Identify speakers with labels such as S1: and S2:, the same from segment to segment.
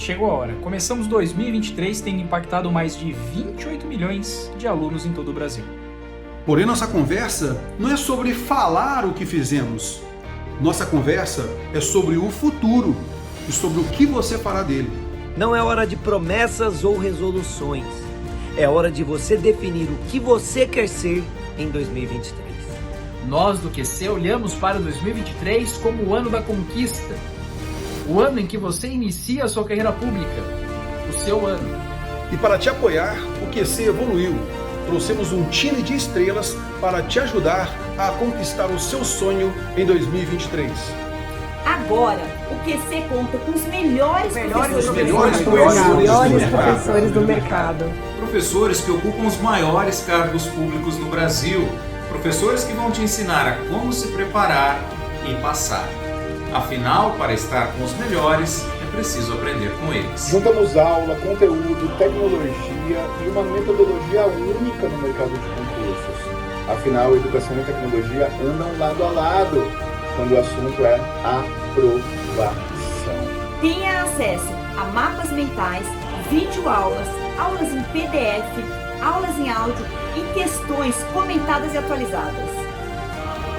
S1: chegou a hora. Começamos 2023 tendo impactado mais de 28 milhões de alunos em todo o Brasil.
S2: Porém, nossa conversa não é sobre falar o que fizemos. Nossa conversa é sobre o futuro e sobre o que você fará dele.
S3: Não é hora de promessas ou resoluções. É hora de você definir o que você quer ser em 2023.
S1: Nós do QC olhamos para 2023 como o ano da conquista. O ano em que você inicia a sua carreira pública. O seu ano.
S2: E para te apoiar, o QC evoluiu. Trouxemos um time de estrelas para te ajudar a conquistar o seu sonho em 2023.
S4: Agora, o QC conta com os melhores
S5: professores do mercado.
S6: Professores que ocupam os maiores cargos públicos no Brasil. Professores que vão te ensinar a como se preparar e passar. Afinal, para estar com os melhores, é preciso aprender com eles.
S7: Juntamos aula, conteúdo, tecnologia e uma metodologia única no mercado de concursos. Afinal, educação e tecnologia andam lado a lado quando o assunto é aprovação.
S4: Tenha acesso a mapas mentais, videoaulas, aulas em PDF, aulas em áudio e questões comentadas e atualizadas.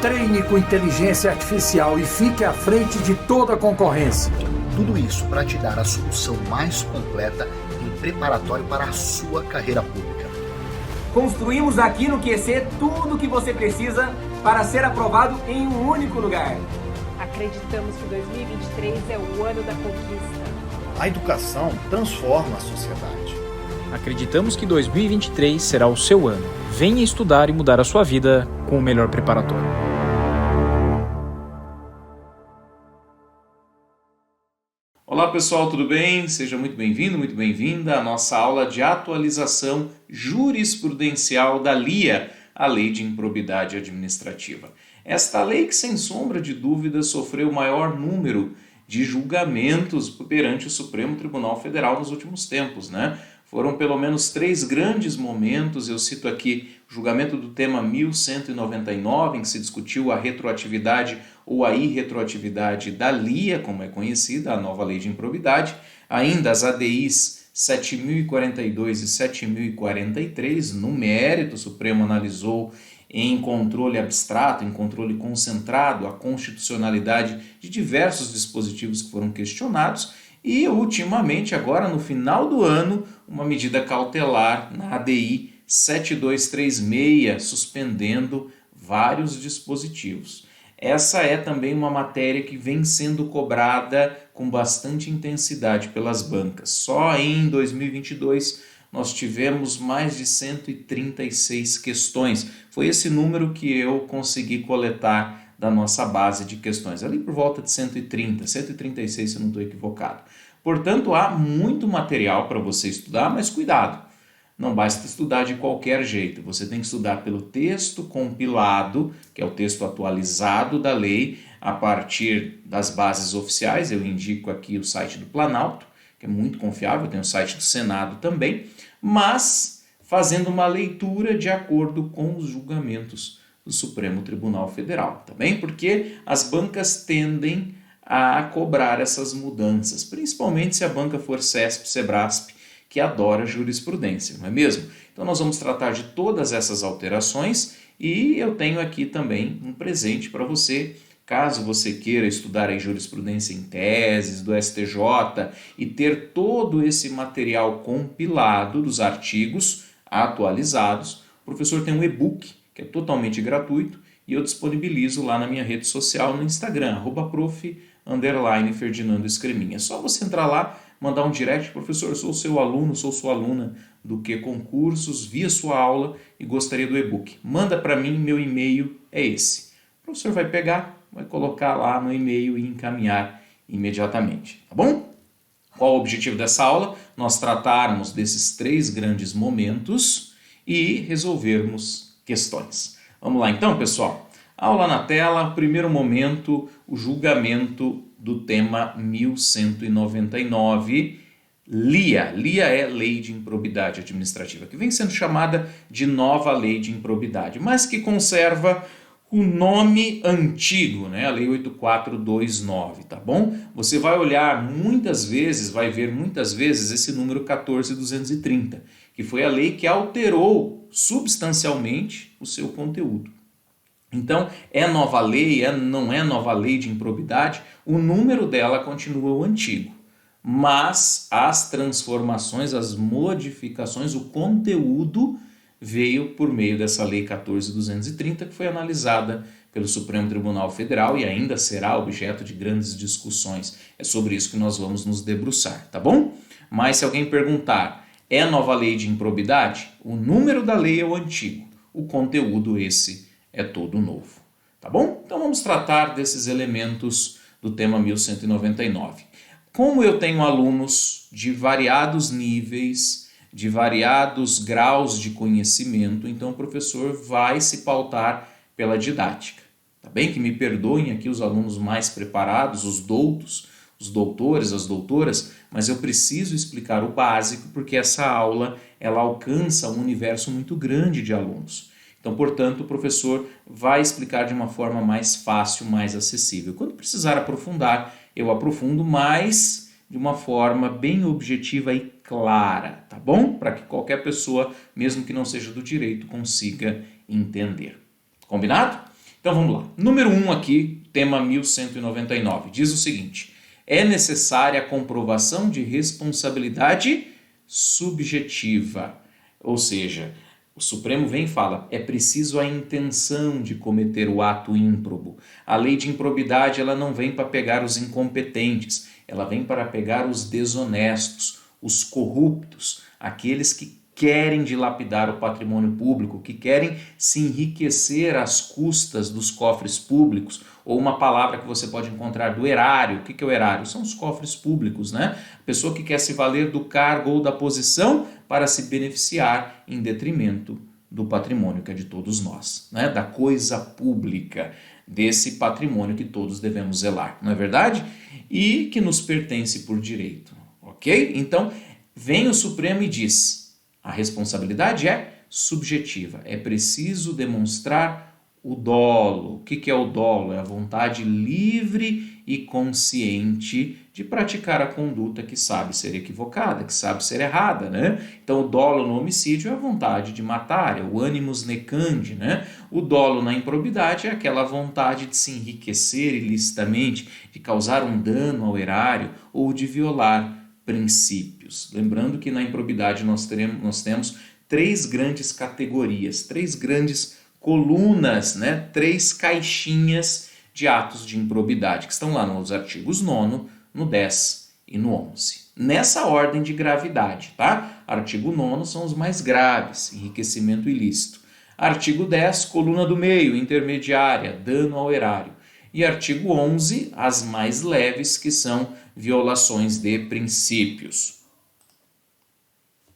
S8: Treine com inteligência artificial e fique à frente de toda a concorrência.
S9: Tudo isso para te dar a solução mais completa em preparatório para a sua carreira pública.
S3: Construímos aqui no QC tudo o que você precisa para ser aprovado em um único lugar.
S5: Acreditamos que 2023 é o ano da conquista.
S9: A educação transforma a sociedade.
S1: Acreditamos que 2023 será o seu ano. Venha estudar e mudar a sua vida com o melhor preparatório.
S6: Olá pessoal, tudo bem? Seja muito bem-vindo, muito bem-vinda à nossa aula de atualização jurisprudencial da LIA, a Lei de Improbidade Administrativa. Esta lei que, sem sombra de dúvida, sofreu o maior número de julgamentos perante o Supremo Tribunal Federal nos últimos tempos, né? Foram pelo menos 3 grandes momentos, eu cito aqui o julgamento do tema 1199, em que se discutiu a retroatividade ou a irretroatividade da LIA, como é conhecida, a nova lei de improbidade, ainda as ADIs 7042 e 7043, no mérito o Supremo analisou em controle abstrato, em controle concentrado, a constitucionalidade de diversos dispositivos que foram questionados, e, ultimamente, agora no final do ano, uma medida cautelar na ADI 7236, suspendendo vários dispositivos. Essa é também uma matéria que vem sendo cobrada com bastante intensidade pelas bancas. Só em 2022 nós tivemos mais de 136 questões. Foi esse número que eu consegui coletar da nossa base de questões, ali por volta de 136, se eu não estou equivocado. Portanto, há muito material para você estudar, mas cuidado, não basta estudar de qualquer jeito, você tem que estudar pelo texto compilado, que é o texto atualizado da lei, a partir das bases oficiais. Eu indico aqui o site do Planalto, que é muito confiável, tem o site do Senado também, mas fazendo uma leitura de acordo com os julgamentos do Supremo Tribunal Federal, tá bem? Porque as bancas tendem a cobrar essas mudanças, principalmente se a banca for CESP, SEBRASP, que adora jurisprudência, não é mesmo? Então nós vamos tratar de todas essas alterações e eu tenho aqui também um presente para você, caso você queira estudar a jurisprudência em teses do STJ e ter todo esse material compilado dos artigos atualizados. O professor tem um e-book que é totalmente gratuito, e eu disponibilizo lá na minha rede social, no Instagram, @prof_Ferdinando Escreminha. É só você entrar lá, mandar um direct: professor, eu sou seu aluno, sou sua aluna do que concursos, vi a sua aula e gostaria do e-book. Manda para mim, meu e-mail é esse. O professor vai pegar, vai colocar lá no e-mail e encaminhar imediatamente, tá bom? Qual o objetivo dessa aula? Nós tratarmos desses 3 grandes momentos e resolvermos questões. Vamos lá então, pessoal. Aula na tela, primeiro momento, o julgamento do tema 1199, LIA. LIA é Lei de Improbidade Administrativa, que vem sendo chamada de nova Lei de Improbidade, mas que conserva o nome antigo, né? A Lei 8429, tá bom? Você vai olhar muitas vezes, vai ver muitas vezes esse número 14.230, que foi a lei que alterou substancialmente o seu conteúdo. Então, é nova lei, não é nova lei de improbidade, o número dela continua o antigo, mas as transformações, as modificações, o conteúdo veio por meio dessa lei 14.230, que foi analisada pelo Supremo Tribunal Federal e ainda será objeto de grandes discussões. É sobre isso que nós vamos nos debruçar, tá bom? Mas se alguém perguntar, é nova lei de improbidade? O número da lei é o antigo, o conteúdo esse é todo novo, tá bom? Então vamos tratar desses elementos do tema 1199. Como eu tenho alunos de variados níveis, de variados graus de conhecimento, então o professor vai se pautar pela didática, tá bem? Que me perdoem aqui os alunos mais preparados, os doutos, os doutores, as doutoras, mas eu preciso explicar o básico porque essa aula ela alcança um universo muito grande de alunos. Então, portanto, o professor vai explicar de uma forma mais fácil, mais acessível. Quando precisar aprofundar, eu aprofundo, mas de uma forma bem objetiva e clara, tá bom? Para que qualquer pessoa, mesmo que não seja do direito, consiga entender. Combinado? Então vamos lá. Número 1 aqui, tema 1199, diz o seguinte: é necessária a comprovação de responsabilidade subjetiva, ou seja, o Supremo vem e fala, é preciso a intenção de cometer o ato ímprobo. A lei de improbidade ela não vem para pegar os incompetentes, ela vem para pegar os desonestos, os corruptos, aqueles que querem dilapidar o patrimônio público, que querem se enriquecer às custas dos cofres públicos, ou uma palavra que você pode encontrar do erário. O que é o erário? São os cofres públicos, né? A pessoa que quer se valer do cargo ou da posição para se beneficiar em detrimento do patrimônio que é de todos nós, né? Da coisa pública, desse patrimônio que todos devemos zelar, não é verdade? E que nos pertence por direito, ok? Então, vem o Supremo e diz, a responsabilidade é subjetiva, é preciso demonstrar o dolo. O que é o dolo? É a vontade livre e consciente de praticar a conduta que sabe ser equivocada, que sabe ser errada, né? Então o dolo no homicídio é a vontade de matar, é o animus necandi, né? O dolo na improbidade é aquela vontade de se enriquecer ilicitamente, de causar um dano ao erário ou de violar princípios. Lembrando que na improbidade nós temos 3 grandes categorias, 3 grandes colunas, né? 3 caixinhas de atos de improbidade, que estão lá nos artigos 9º, no 10 e no 11. Nessa ordem de gravidade, tá? Artigo 9º são os mais graves, enriquecimento ilícito. Artigo 10, coluna do meio, intermediária, dano ao erário. E artigo 11, as mais leves, que são violações de princípios.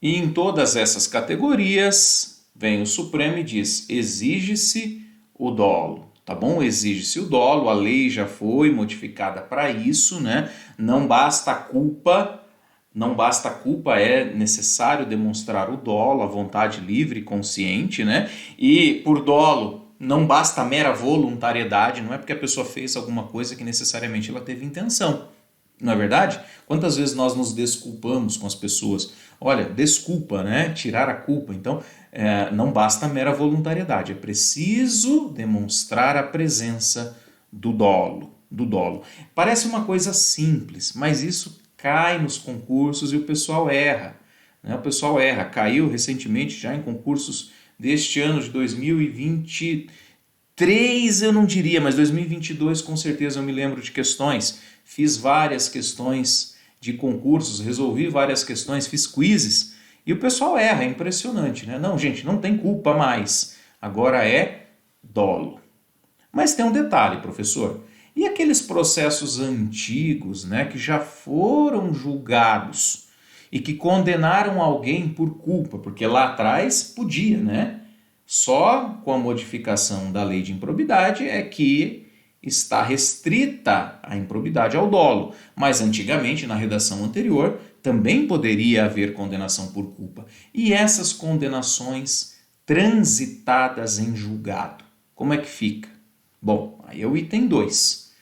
S6: E em todas essas categorias, vem o Supremo e diz, exige-se o dolo, tá bom? Exige-se o dolo, a lei já foi modificada para isso, né? Não basta a culpa, é necessário demonstrar o dolo, a vontade livre e consciente, né? E por dolo, não basta a mera voluntariedade, não é porque a pessoa fez alguma coisa que necessariamente ela teve intenção. Não é verdade? Quantas vezes nós nos desculpamos com as pessoas? Olha, desculpa, né? Tirar a culpa. Então, não basta a mera voluntariedade. É preciso demonstrar a presença do dolo. Parece uma coisa simples, mas isso cai nos concursos e o pessoal erra. Né? O pessoal erra. Caiu recentemente já em concursos deste ano de 2023, eu não diria, mas 2022 com certeza eu me lembro de questões. Fiz várias questões de concursos, resolvi várias questões, fiz quizzes e o pessoal erra, é impressionante, né? Não, gente, não tem culpa mais, agora é dolo. Mas tem um detalhe, professor, e aqueles processos antigos, né, que já foram julgados e que condenaram alguém por culpa, porque lá atrás podia, né? Só com a modificação da lei de improbidade é que está restrita a improbidade ao dolo, mas antigamente, na redação anterior, também poderia haver condenação por culpa. E essas condenações transitadas em julgado, como é que fica? Bom, aí é o item 2.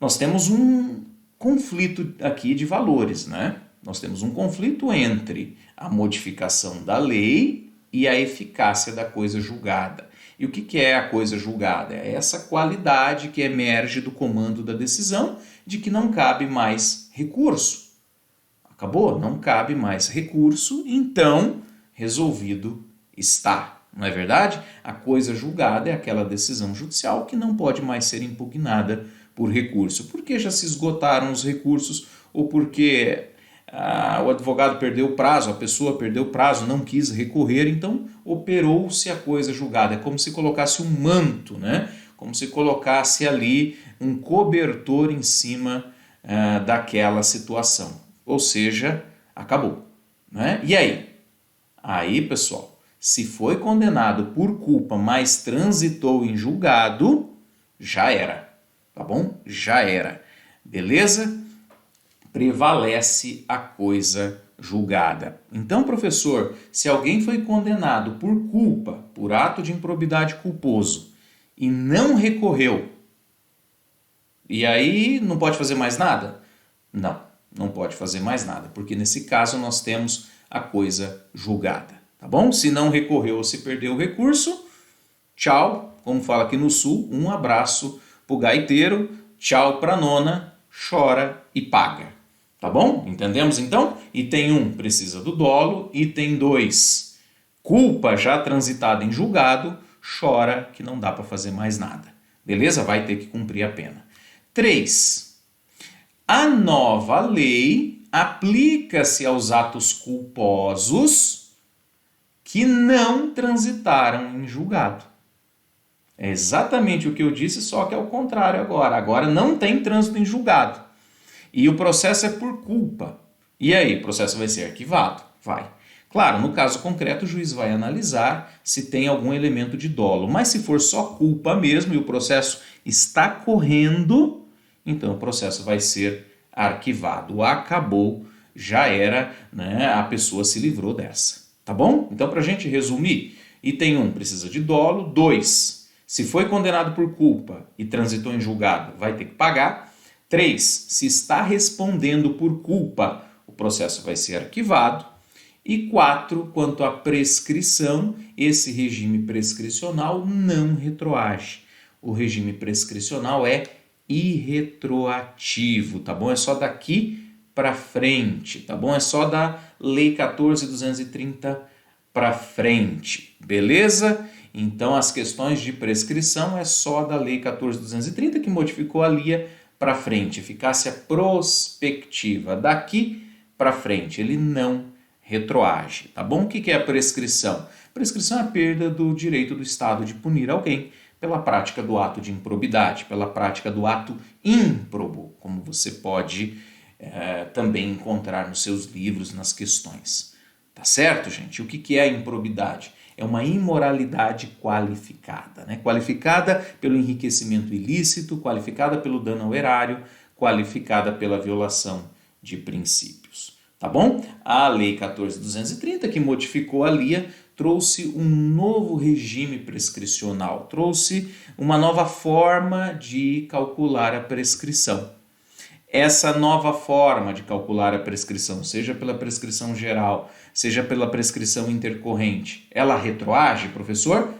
S6: Nós temos um conflito aqui de valores, né? Nós temos um conflito entre a modificação da lei e a eficácia da coisa julgada. E o que é a coisa julgada? É essa qualidade que emerge do comando da decisão de que não cabe mais recurso. Acabou? Não cabe mais recurso, então resolvido está. Não é verdade? A coisa julgada é aquela decisão judicial que não pode mais ser impugnada por recurso, porque já se esgotaram os recursos ou porque o advogado perdeu o prazo, a pessoa perdeu o prazo, não quis recorrer, então operou-se a coisa julgada. É como se colocasse um manto, né? Como se colocasse ali um cobertor em cima daquela situação. Ou seja, acabou. Né? E aí? Aí, pessoal, se foi condenado por culpa, mas transitou em julgado, já era. Tá bom? Já era. Beleza? Prevalece a coisa julgada. Então, professor, se alguém foi condenado por culpa, por ato de improbidade culposo, e não recorreu, e aí não pode fazer mais nada? Não, não pode fazer mais nada, porque nesse caso nós temos a coisa julgada. Tá bom? Se não recorreu ou se perdeu o recurso, tchau, como fala aqui no Sul, um abraço pro gaiteiro, tchau pra nona, chora e paga. Tá bom? Entendemos então? Item 1, precisa do dolo. Item 2, culpa já transitada em julgado, chora que não dá para fazer mais nada. Beleza? Vai ter que cumprir a pena. 3, a nova lei aplica-se aos atos culposos que não transitaram em julgado. É exatamente o que eu disse, só que é o contrário agora. Agora não tem trânsito em julgado. E o processo é por culpa. E aí, o processo vai ser arquivado? Vai. Claro, no caso concreto, o juiz vai analisar se tem algum elemento de dolo. Mas se for só culpa mesmo e o processo está correndo, então o processo vai ser arquivado. Acabou, já era, né? A pessoa se livrou dessa. Tá bom? Então, para a gente resumir, item 1, precisa de dolo. 2, se foi condenado por culpa e transitou em julgado, vai ter que pagar. 3, se está respondendo por culpa, o processo vai ser arquivado. E 4, quanto à prescrição, esse regime prescricional não retroage. O regime prescricional é irretroativo, tá bom? É só daqui para frente, tá bom? É só da Lei 14.230 para frente, beleza? Então, as questões de prescrição é só da Lei 14.230 que modificou a LIA para frente, eficácia prospectiva. Daqui para frente, ele não retroage, tá bom? O que é a prescrição? Prescrição é a perda do direito do Estado de punir alguém pela prática do ato de improbidade, pela prática do ato ímprobo, como você pode também encontrar nos seus livros, nas questões. Tá certo, gente? O que é a improbidade? É uma imoralidade qualificada, né? Qualificada pelo enriquecimento ilícito, qualificada pelo dano ao erário, qualificada pela violação de princípios. Tá bom? A Lei 14.230, que modificou a LIA, trouxe um novo regime prescricional, trouxe uma nova forma de calcular a prescrição. Essa nova forma de calcular a prescrição, seja pela prescrição geral, seja pela prescrição intercorrente, ela retroage, professor?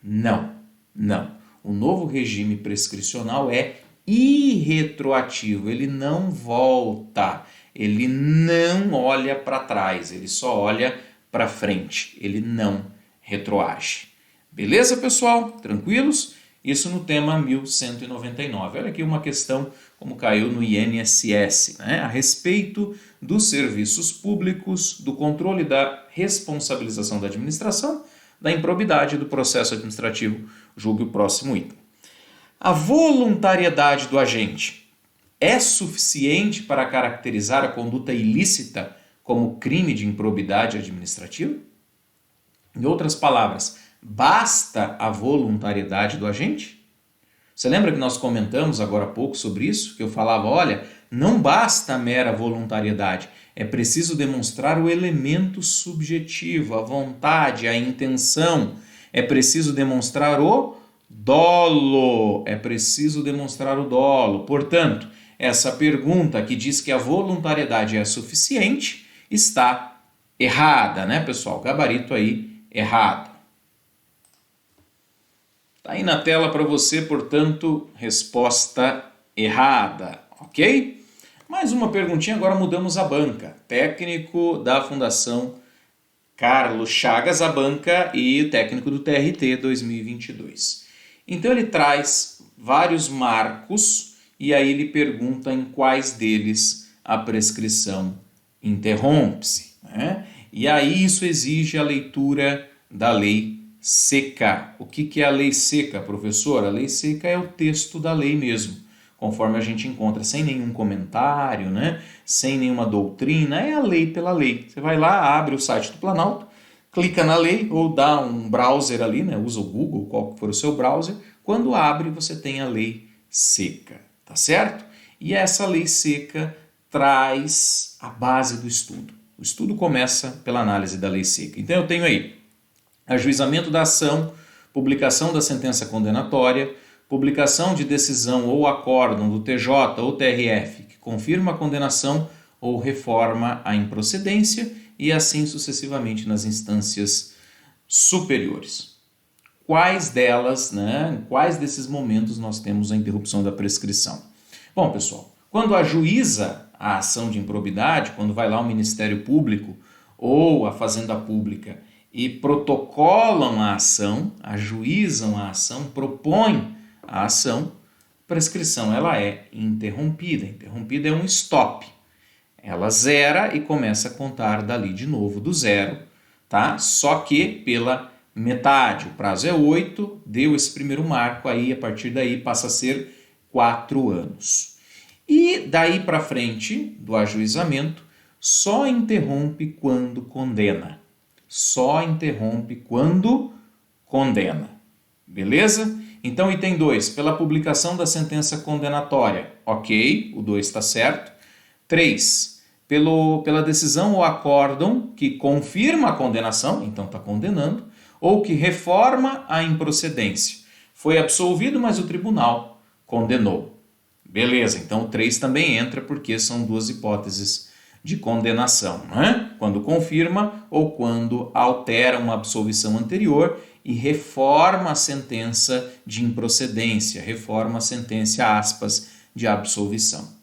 S6: Não, não. O novo regime prescricional é irretroativo, ele não volta, ele não olha para trás, ele só olha para frente, ele não retroage. Beleza, pessoal? Tranquilos? Isso no tema 1199. Olha aqui uma questão como caiu no INSS, né? A respeito dos serviços públicos, do controle da responsabilização da administração, da improbidade do processo administrativo. Julgue o próximo item. A voluntariedade do agente é suficiente para caracterizar a conduta ilícita como crime de improbidade administrativa? Em outras palavras, basta a voluntariedade do agente? Você lembra que nós comentamos agora há pouco sobre isso? Que eu falava, olha, não basta a mera voluntariedade, é preciso demonstrar o elemento subjetivo, a vontade, a intenção, é preciso demonstrar o Dolo, é preciso demonstrar o dolo. Portanto, essa pergunta que diz que a voluntariedade é suficiente está errada, né, pessoal? Gabarito aí errado. Tá aí na tela para você, portanto, resposta errada, ok? Mais uma perguntinha, agora mudamos a banca. Técnico da Fundação Carlos Chagas, a banca, e técnico do TRT 2022. Então ele traz vários marcos e aí ele pergunta em quais deles a prescrição interrompe-se, né? E aí isso exige a leitura da lei seca. O que é a lei seca, professor? A lei seca é o texto da lei mesmo, conforme a gente encontra, sem nenhum comentário, né? Sem nenhuma doutrina, é a lei pela lei. Você vai lá, abre o site do Planalto, clica na lei ou dá um browser ali, né? Usa o Google, qual for o seu browser. Quando abre, você tem a lei seca, tá certo? E essa lei seca traz a base do estudo. O estudo começa pela análise da lei seca. Então eu tenho aí ajuizamento da ação, publicação da sentença condenatória, publicação de decisão ou acórdão do TJ ou TRF que confirma a condenação ou reforma a improcedência e assim sucessivamente nas instâncias superiores. Quais delas, né, quais desses momentos nós temos a interrupção da prescrição? Bom, pessoal, quando ajuiza a ação de improbidade, quando vai lá o Ministério Público ou a Fazenda Pública e protocolam a ação, ajuizam a ação, propõem a ação, prescrição ela é interrompida. Interrompida é um stop. Ela zera e começa a contar dali de novo do zero, tá? Só que pela metade. O prazo é 8, deu esse primeiro marco, aí a partir daí passa a ser 4 anos. E daí para frente do ajuizamento, só interrompe quando condena. Só interrompe quando condena. Beleza? Então, item 2, pela publicação da sentença condenatória. Ok, o 2 está certo. 3, pela decisão ou acórdão que confirma a condenação, então está condenando, ou que reforma a improcedência. Foi absolvido, mas o tribunal condenou. Beleza, então o 3 também entra porque são duas hipóteses de condenação, né? Quando confirma ou quando altera uma absolvição anterior e reforma a sentença de improcedência, reforma a sentença, aspas, de absolvição.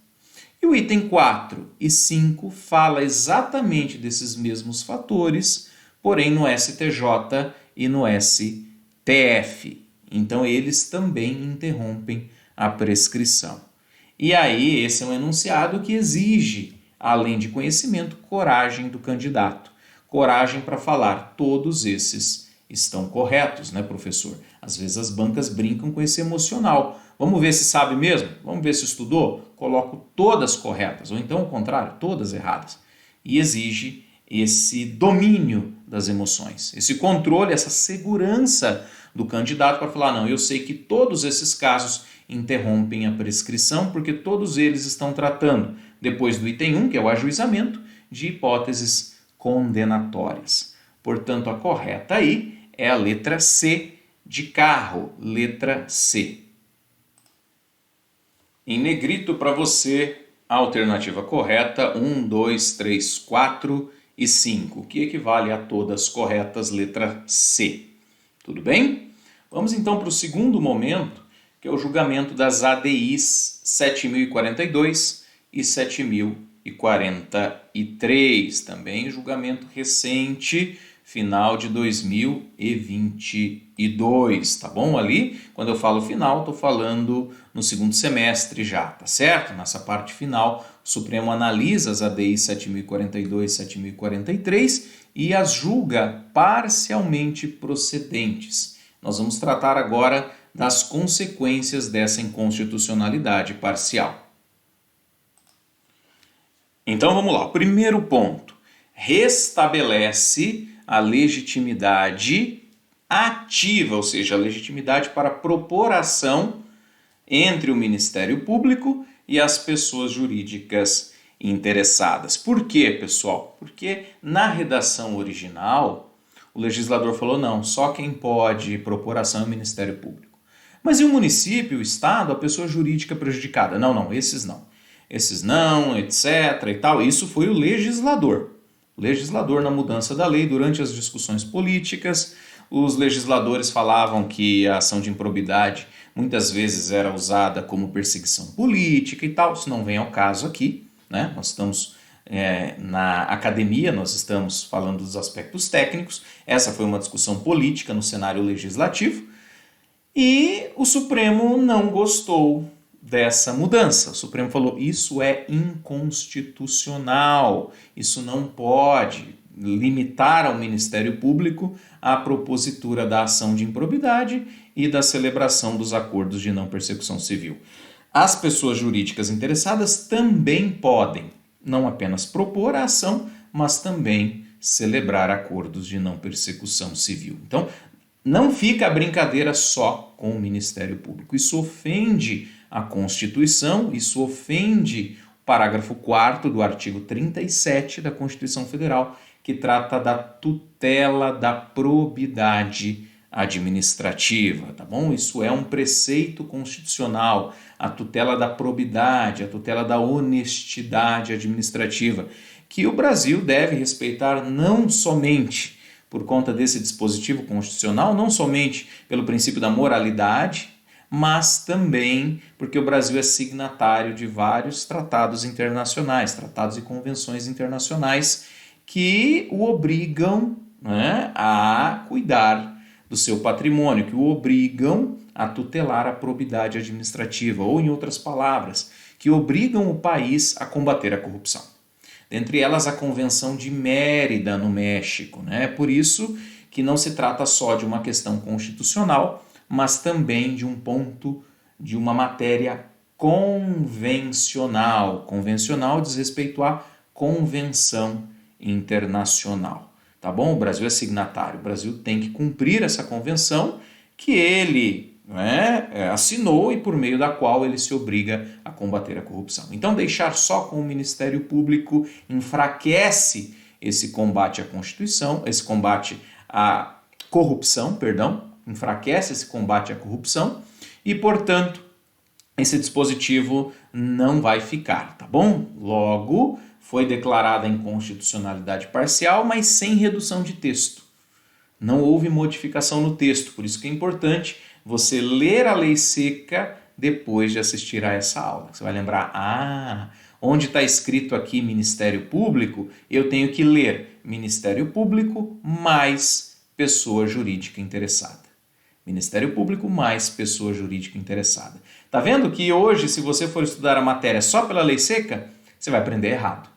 S6: E o item 4 e 5 fala exatamente desses mesmos fatores, porém no STJ e no STF. Então eles também interrompem a prescrição. E aí esse é um enunciado que exige, além de conhecimento, coragem do candidato. Coragem para falar, todos esses estão corretos, né, professor? Às vezes as bancas brincam com esse emocional. Vamos ver se sabe mesmo? Vamos ver se estudou? Coloco todas corretas, ou então o contrário, todas erradas. E exige esse domínio das emoções, esse controle, essa segurança do candidato para falar, não, eu sei que todos esses casos interrompem a prescrição, porque todos eles estão tratando, depois do item 1, que é o ajuizamento, de hipóteses condenatórias. Portanto, a correta aí é a letra C de carro, letra C. Em negrito para você, a alternativa correta, 1, 2, 3, 4 e 5, que equivale a todas corretas, letra C. Tudo bem? Vamos então para o segundo momento, que é o julgamento das ADIs 7042 e 7043, também julgamento recente, final de 2022, tá bom? Ali, quando eu falo final, estou falando no segundo semestre já, tá certo? Nessa parte final, o Supremo analisa as ADIs 7042 e 7043 e as julga parcialmente procedentes. Nós vamos tratar agora das consequências dessa inconstitucionalidade parcial. Então vamos lá, o primeiro ponto, restabelece a legitimidade ativa, ou seja, a legitimidade para propor ação entre o Ministério Público e as pessoas jurídicas interessadas. Por quê, pessoal? Porque na redação original, o legislador falou, não, só quem pode propor ação é o Ministério Público. Mas e o município, o estado, a pessoa jurídica prejudicada? Não, esses não. Esses não, etc. e tal. Isso foi o legislador. O legislador na mudança da lei, durante as discussões políticas, os legisladores falavam que a ação de improbidade muitas vezes era usada como perseguição política e tal. Isso não vem ao caso aqui, né? Nós estamos na academia, nós estamos falando dos aspectos técnicos. Essa foi uma discussão política no cenário legislativo e o Supremo não gostou dessa mudança. O Supremo falou: isso é inconstitucional, isso não pode limitar ao Ministério Público a propositura da ação de improbidade e da celebração dos acordos de não persecução civil. As pessoas jurídicas interessadas também podem não apenas propor a ação, mas também celebrar acordos de não persecução civil. Então, não fica a brincadeira só com o Ministério Público. Isso ofende a Constituição, isso ofende o parágrafo 4º do artigo 37 da Constituição Federal, que trata da tutela da probidade administrativa, tá bom? Isso é um preceito constitucional, a tutela da probidade, a tutela da honestidade administrativa, que o Brasil deve respeitar não somente por conta desse dispositivo constitucional, não somente pelo princípio da moralidade, mas também porque o Brasil é signatário de vários tratados internacionais, tratados e convenções internacionais que o obrigam, né, a cuidar do seu patrimônio, que o obrigam a tutelar a probidade administrativa, ou, em outras palavras, que obrigam o país a combater a corrupção. Dentre elas, a Convenção de Mérida, no México, né? Por isso que não se trata só de uma questão constitucional, mas também de um ponto, de uma matéria convencional. Convencional diz respeito à convenção internacional. Tá bom? O Brasil é signatário, o Brasil tem que cumprir essa convenção que ele assinou e por meio da qual ele se obriga a combater a corrupção. Então, deixar só com o Ministério Público enfraquece esse combate à Constituição, esse combate à corrupção, enfraquece esse combate à corrupção e, portanto, esse dispositivo não vai ficar, tá bom? Logo, foi declarada a inconstitucionalidade parcial, mas sem redução de texto. Não houve modificação no texto, por isso que é importante você ler a lei seca depois de assistir a essa aula. Você vai lembrar, onde está escrito aqui Ministério Público, eu tenho que ler Ministério Público mais pessoa jurídica interessada. Ministério Público mais pessoa jurídica interessada. Tá vendo que hoje, se você for estudar a matéria só pela lei seca, você vai aprender errado.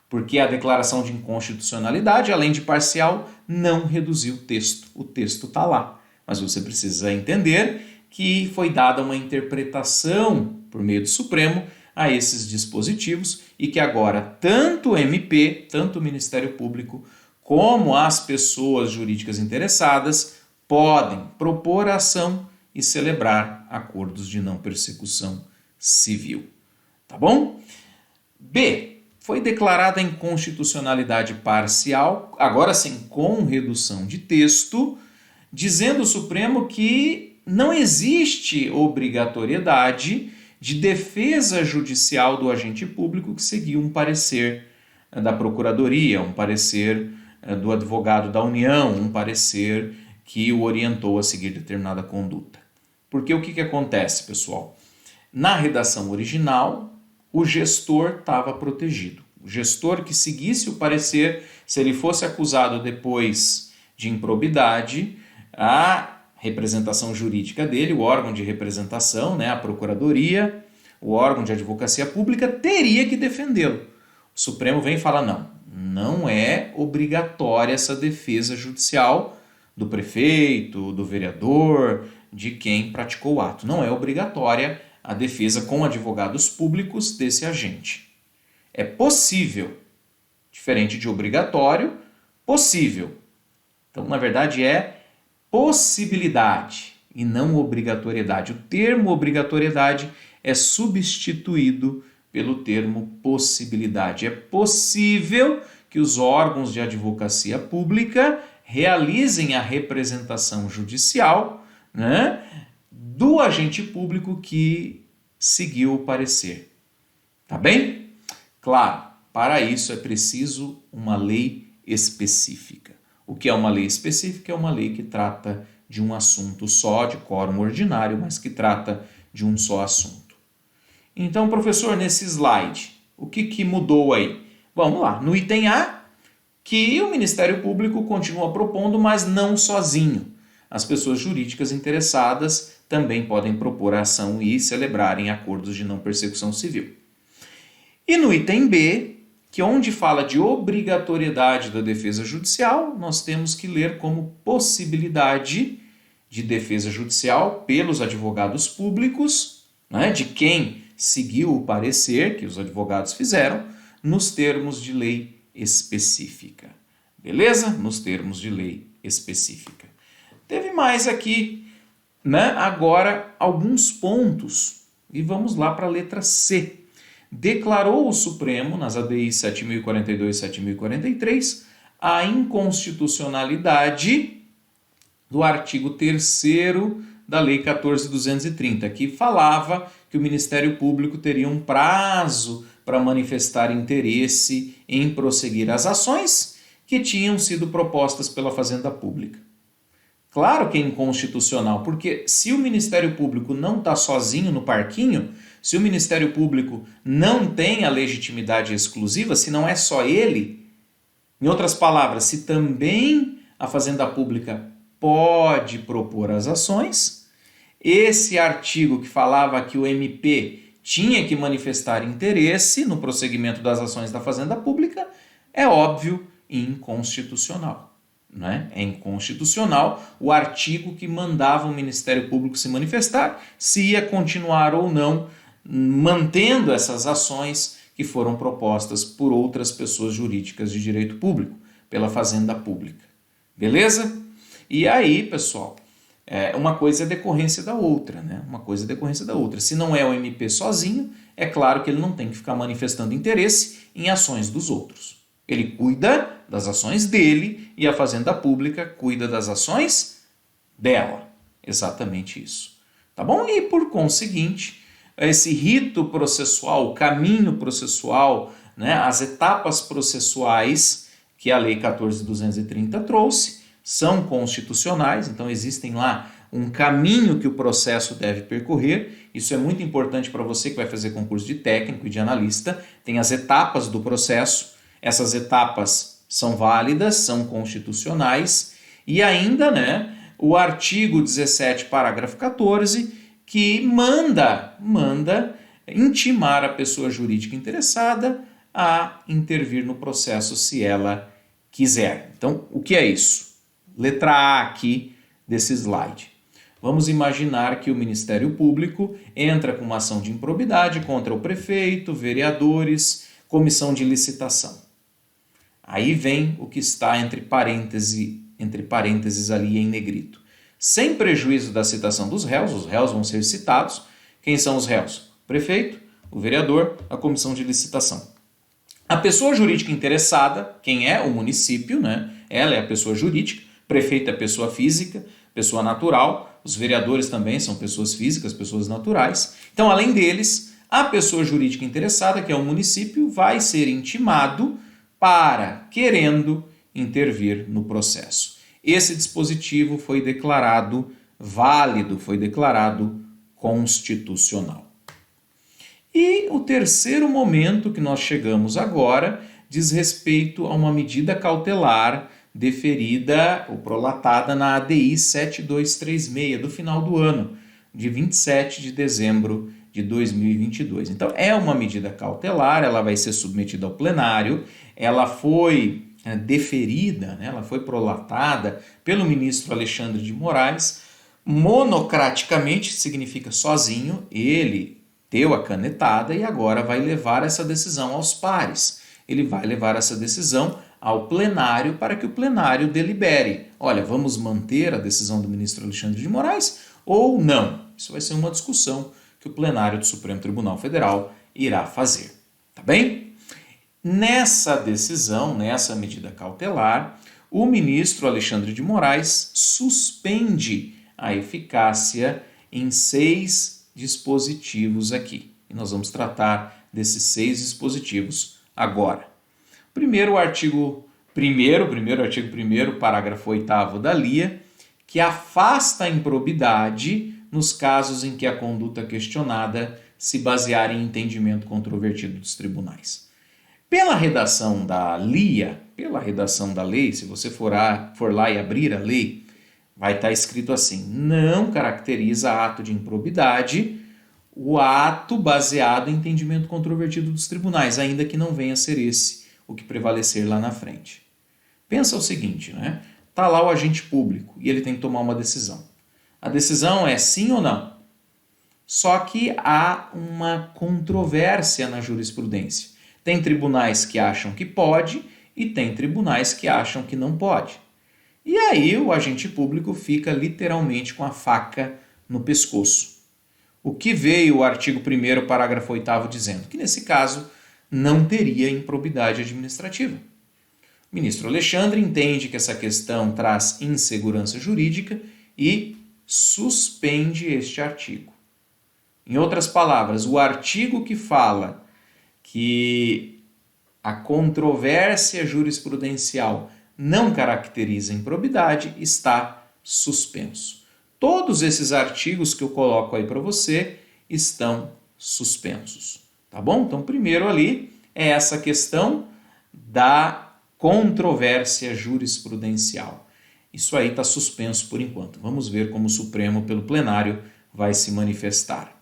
S6: Porque a declaração de inconstitucionalidade, além de parcial, não reduziu o texto. O texto está lá. Mas você precisa entender que foi dada uma interpretação por meio do Supremo a esses dispositivos e que agora tanto o MP, tanto o Ministério Público, como as pessoas jurídicas interessadas podem propor a ação e celebrar acordos de não persecução civil. Tá bom? B. Foi declarada a inconstitucionalidade parcial, agora sim com redução de texto, dizendo o Supremo que não existe obrigatoriedade de defesa judicial do agente público que seguiu um parecer da Procuradoria, um parecer do advogado da União, um parecer que o orientou a seguir determinada conduta. Porque o que acontece, pessoal? Na redação original, o gestor estava protegido. O gestor que seguisse o parecer, se ele fosse acusado depois de improbidade, a representação jurídica dele, o órgão de representação, a Procuradoria, o órgão de advocacia pública, teria que defendê-lo. O Supremo vem e fala, não é obrigatória essa defesa judicial do prefeito, do vereador, de quem praticou o ato. Não é obrigatória a defesa com advogados públicos desse agente. É possível, diferente de obrigatório, possível. Então, na verdade, é possibilidade e não obrigatoriedade. O termo obrigatoriedade é substituído pelo termo possibilidade. É possível que os órgãos de advocacia pública realizem a representação judicial, do agente público que seguiu o parecer. Tá bem? Claro, para isso é preciso uma lei específica. O que é uma lei específica? É uma lei que trata de um assunto só, de quórum ordinário, mas que trata de um só assunto. Então, professor, nesse slide, o que mudou aí? Vamos lá, no item A, que o Ministério Público continua propondo, mas não sozinho. As pessoas jurídicas interessadas também podem propor a ação e celebrarem acordos de não persecução civil. E no item B, que onde fala de obrigatoriedade da defesa judicial, nós temos que ler como possibilidade de defesa judicial pelos advogados públicos, né, de quem seguiu o parecer que os advogados fizeram, nos termos de lei específica. Beleza? Nos termos de lei específica. Teve mais aqui, né? Agora, alguns pontos. E vamos lá para a letra C. Declarou o Supremo, nas ADIs 7042 e 7043, a inconstitucionalidade do artigo 3º da Lei 14.230, que falava que o Ministério Público teria um prazo para manifestar interesse em prosseguir as ações que tinham sido propostas pela Fazenda Pública. Claro que é inconstitucional, porque se o Ministério Público não está sozinho no parquinho, se o Ministério Público não tem a legitimidade exclusiva, se não é só ele, em outras palavras, se também a Fazenda Pública pode propor as ações, esse artigo que falava que o MP tinha que manifestar interesse no prosseguimento das ações da Fazenda Pública é óbvio inconstitucional. Né? É inconstitucional o artigo que mandava o Ministério Público se manifestar se ia continuar ou não mantendo essas ações que foram propostas por outras pessoas jurídicas de direito público, pela Fazenda Pública. Beleza? E aí, pessoal, uma coisa é decorrência da outra, né? Uma coisa é decorrência da outra. Se não é o MP sozinho, é claro que ele não tem que ficar manifestando interesse em ações dos outros. Ele cuida das ações dele e a Fazenda Pública cuida das ações dela. Exatamente isso. Tá bom? E por conseguinte, esse rito processual, o caminho processual, né, as etapas processuais que a Lei 14.230 trouxe, são constitucionais, então existem lá um caminho que o processo deve percorrer. Isso é muito importante para você que vai fazer concurso de técnico e de analista. Tem as etapas do processo. Essas etapas são válidas, são constitucionais, e ainda, né, o artigo 17, parágrafo 14, que manda intimar a pessoa jurídica interessada a intervir no processo se ela quiser. Então, o que é isso? Letra A aqui desse slide. Vamos imaginar que o Ministério Público entra com uma ação de improbidade contra o prefeito, vereadores, comissão de licitação. Aí vem o que está entre parênteses ali em negrito. Sem prejuízo da citação dos réus, os réus vão ser citados. Quem são os réus? O prefeito, o vereador, a comissão de licitação. A pessoa jurídica interessada, quem é? O município, né? Ela é a pessoa jurídica, prefeito é pessoa física, pessoa natural, os vereadores também são pessoas físicas, pessoas naturais. Então, além deles, a pessoa jurídica interessada, que é o município, vai ser intimado para, querendo, intervir no processo. Esse dispositivo foi declarado válido, foi declarado constitucional. E o terceiro momento que nós chegamos agora diz respeito a uma medida cautelar deferida ou prolatada na ADI 7236 do final do ano, de 27 de dezembro de 2022. Então, é uma medida cautelar, ela vai ser submetida ao plenário, ela foi deferida, né, ela foi prolatada pelo ministro Alexandre de Moraes, monocraticamente, significa sozinho, ele deu a canetada e agora vai levar essa decisão aos pares. Ele vai levar essa decisão ao plenário para que o plenário delibere. Olha, vamos manter a decisão do ministro Alexandre de Moraes ou não? Isso vai ser uma discussão que o plenário do Supremo Tribunal Federal irá fazer. Tá bem? Nessa decisão, nessa medida cautelar, o ministro Alexandre de Moraes suspende a eficácia em 6 dispositivos aqui. E nós vamos tratar desses 6 dispositivos agora. Primeiro, o artigo 1º, parágrafo 8º da LIA, que afasta a improbidade nos casos em que a conduta questionada se basear em entendimento controvertido dos tribunais. Pela redação da LIA, pela redação da lei, se você for lá e abrir a lei, vai estar escrito assim: não caracteriza ato de improbidade o ato baseado em entendimento controvertido dos tribunais, ainda que não venha a ser esse o que prevalecer lá na frente. Pensa o seguinte, né? Está lá o agente público e ele tem que tomar uma decisão. A decisão é sim ou não. Só que há uma controvérsia na jurisprudência. Tem tribunais que acham que pode e tem tribunais que acham que não pode. E aí o agente público fica literalmente com a faca no pescoço. O que veio o artigo 1º, parágrafo 8º dizendo? Que nesse caso não teria improbidade administrativa. O ministro Alexandre entende que essa questão traz insegurança jurídica e suspende este artigo. Em outras palavras, o artigo que fala que a controvérsia jurisprudencial não caracteriza improbidade está suspenso. Todos esses artigos que eu coloco aí para você estão suspensos, tá bom? Então, primeiro ali é essa questão da controvérsia jurisprudencial. Isso aí está suspenso por enquanto. Vamos ver como o Supremo, pelo plenário, vai se manifestar.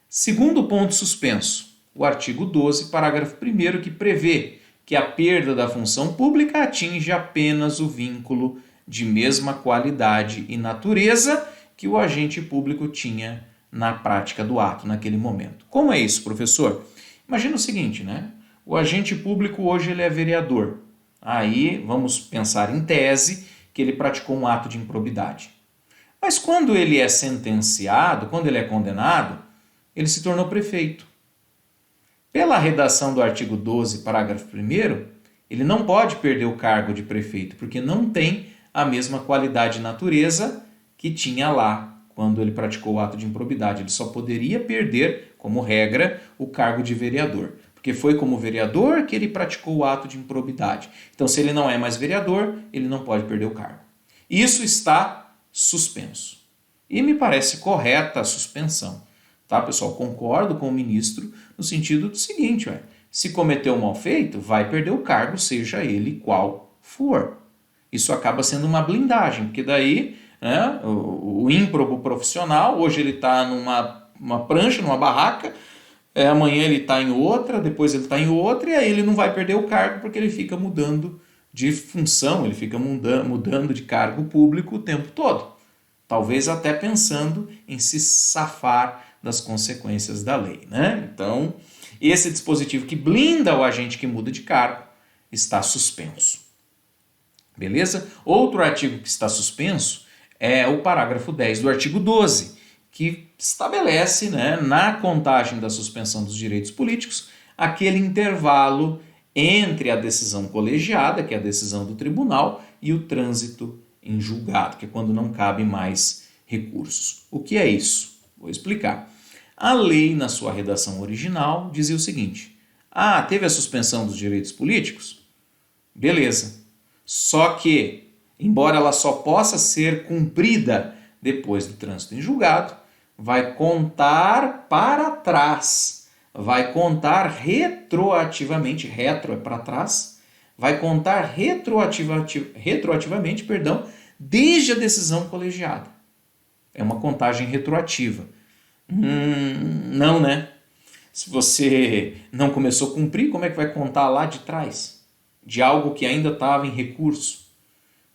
S6: Segundo ponto suspenso, o artigo 12, parágrafo 1º, que prevê que a perda da função pública atinge apenas o vínculo de mesma qualidade e natureza que o agente público tinha na prática do ato, naquele momento. Como é isso, professor? Imagina o seguinte, né? O agente público hoje ele é vereador. Aí vamos pensar em tese que ele praticou um ato de improbidade. Mas quando ele é sentenciado, quando ele é condenado, ele se tornou prefeito. Pela redação do artigo 12, parágrafo 1º, ele não pode perder o cargo de prefeito, porque não tem a mesma qualidade e natureza que tinha lá quando ele praticou o ato de improbidade. Ele só poderia perder, como regra, o cargo de vereador, porque foi como vereador que ele praticou o ato de improbidade. Então, se ele não é mais vereador, ele não pode perder o cargo. Isso está suspenso. E me parece correta a suspensão. Tá, pessoal? Concordo com o ministro no sentido do seguinte, se cometeu um mal feito, vai perder o cargo, seja ele qual for. Isso acaba sendo uma blindagem, porque daí, né, o ímprobo profissional, hoje ele está numa prancha, numa barraca, amanhã ele está em outra, depois ele está em outra, e aí ele não vai perder o cargo porque ele fica mudando de função, ele fica mudando de cargo público o tempo todo. Talvez até pensando em se safar das consequências da lei, né? Então, esse dispositivo que blinda o agente que muda de cargo está suspenso. Beleza? Outro artigo que está suspenso é o parágrafo 10 do artigo 12, que estabelece, né, na contagem da suspensão dos direitos políticos, aquele intervalo entre a decisão colegiada, que é a decisão do tribunal, e o trânsito em julgado, que é quando não cabe mais recursos. O que é isso? Vou explicar. A lei, na sua redação original, dizia o seguinte: teve a suspensão dos direitos políticos? Beleza. Só que, embora ela só possa ser cumprida depois do trânsito em julgado, vai contar para trás, vai contar retroativamente, retro é para trás, vai contar retroativamente, desde a decisão colegiada. É uma contagem retroativa. Não, né? Se você não começou a cumprir, como é que vai contar lá de trás? De algo que ainda estava em recurso?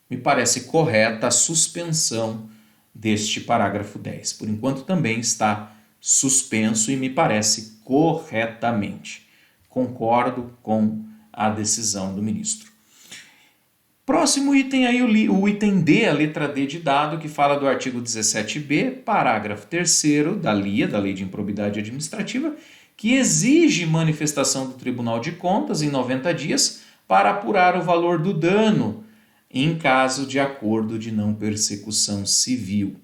S6: Me parece correta a suspensão deste parágrafo 10. Por enquanto também está suspenso e me parece corretamente. Concordo com a decisão do ministro. Próximo item aí, o item D, a letra D de dado, que fala do artigo 17b, parágrafo 3º da LIA, da Lei de Improbidade Administrativa, que exige manifestação do Tribunal de Contas em 90 dias para apurar o valor do dano em caso de acordo de não persecução civil.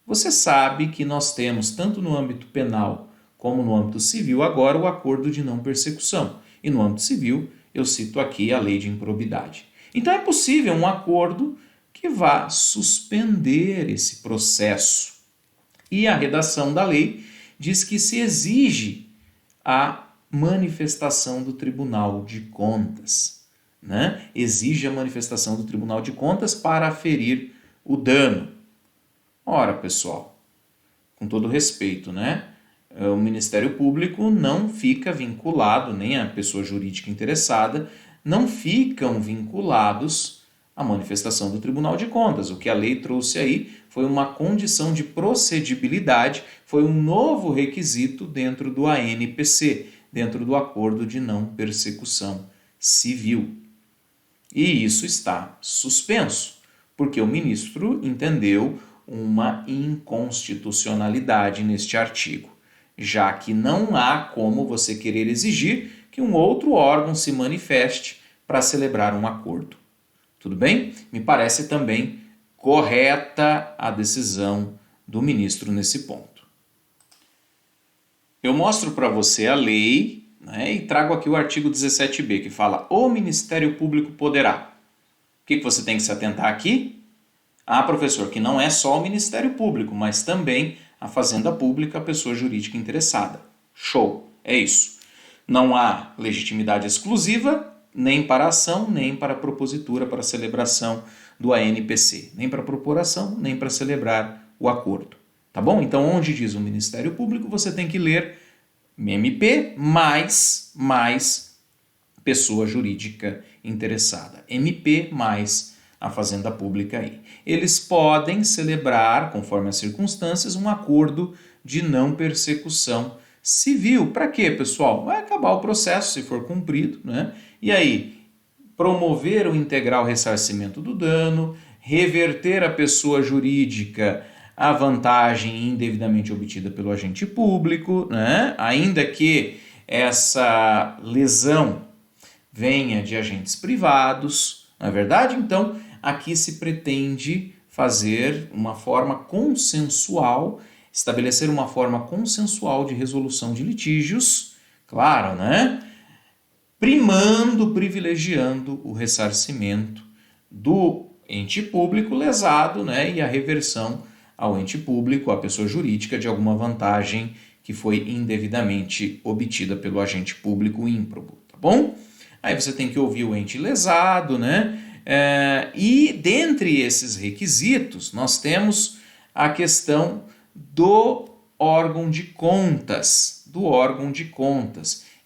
S6: Você sabe que nós temos, tanto no âmbito penal como no âmbito civil, agora o acordo de não persecução. E no âmbito civil, eu cito aqui a lei de improbidade. Então é possível um acordo que vá suspender esse processo. E a redação da lei diz que se exige a manifestação do Tribunal de Contas, né? Exige a manifestação do Tribunal de Contas para aferir o dano. Ora, pessoal, com todo respeito, né? O Ministério Público não fica vinculado, nem a pessoa jurídica interessada, não ficam vinculados à manifestação do Tribunal de Contas. O que a lei trouxe aí foi uma condição de procedibilidade, foi um novo requisito dentro do ANPC, dentro do Acordo de Não Persecução Civil. E isso está suspenso, porque o ministro entendeu uma inconstitucionalidade neste artigo, já que não há como você querer exigir que um outro órgão se manifeste para celebrar um acordo. Tudo bem? Me parece também correta a decisão do ministro nesse ponto. Eu mostro para você a lei, né, e trago aqui o artigo 17b, que fala: o Ministério Público poderá. O que você tem que se atentar aqui? Ah, professor, que não é só o Ministério Público, mas também a Fazenda Pública, a pessoa jurídica interessada. Show, é isso. Não há legitimidade exclusiva, nem para a ação, nem para a propositura, para a celebração do ANPC, nem para a propuração, nem para celebrar o acordo. Tá bom? Então, onde diz o Ministério Público, você tem que ler MP mais pessoa jurídica interessada. MP mais a Fazenda Pública aí. Eles podem celebrar, conforme as circunstâncias, um acordo de não persecução civil. Para quê, pessoal? Vai acabar o processo, se for cumprido, né? E aí, promover o integral ressarcimento do dano, reverter a pessoa jurídica a vantagem indevidamente obtida pelo agente público, né? Ainda que essa lesão venha de agentes privados, não é verdade? Então, aqui se pretende fazer uma forma consensual, estabelecer uma forma consensual de resolução de litígios, claro, né? Privilegiando o ressarcimento do ente público lesado, né? E a reversão ao ente público, à pessoa jurídica, de alguma vantagem que foi indevidamente obtida pelo agente público ímprobo, tá bom? Aí você tem que ouvir o ente lesado, né? E dentre esses requisitos, nós temos a questão do órgão de contas,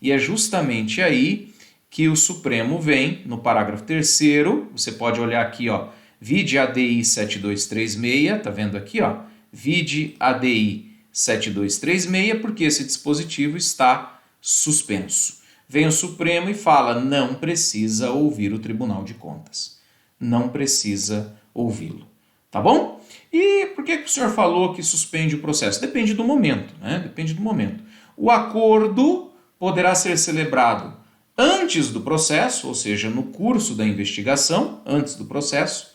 S6: E é justamente aí que o Supremo vem, no parágrafo 3º, você pode olhar aqui, ó, vide ADI 7236, tá vendo aqui, ó? Vide ADI 7236, porque esse dispositivo está suspenso. Vem o Supremo e fala: não precisa ouvir o Tribunal de Contas. Não precisa ouvi-lo. Tá bom? E por que o senhor falou que suspende o processo? Depende do momento, né? Depende do momento. O acordo poderá ser celebrado antes do processo, ou seja, no curso da investigação, antes do processo,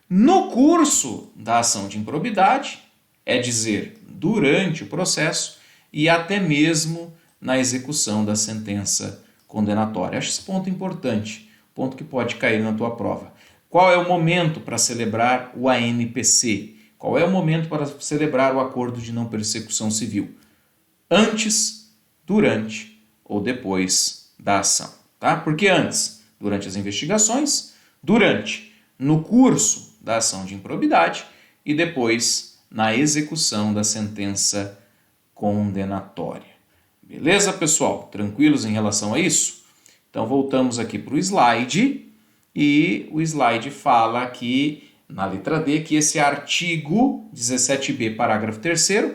S6: no curso da ação de improbidade, é dizer, durante o processo, e até mesmo na execução da sentença condenatória. Acho esse ponto importante, ponto que pode cair na tua prova. Qual é o momento para celebrar o ANPC? Qual é o momento para celebrar o acordo de não persecução civil? Antes, durante ou depois da ação, tá? Porque antes, durante as investigações, durante, no curso da ação de improbidade e depois na execução da sentença condenatória. Beleza, pessoal? Tranquilos em relação a isso? Então voltamos aqui para o slide e o slide fala aqui na letra D que esse artigo 17b, parágrafo 3º,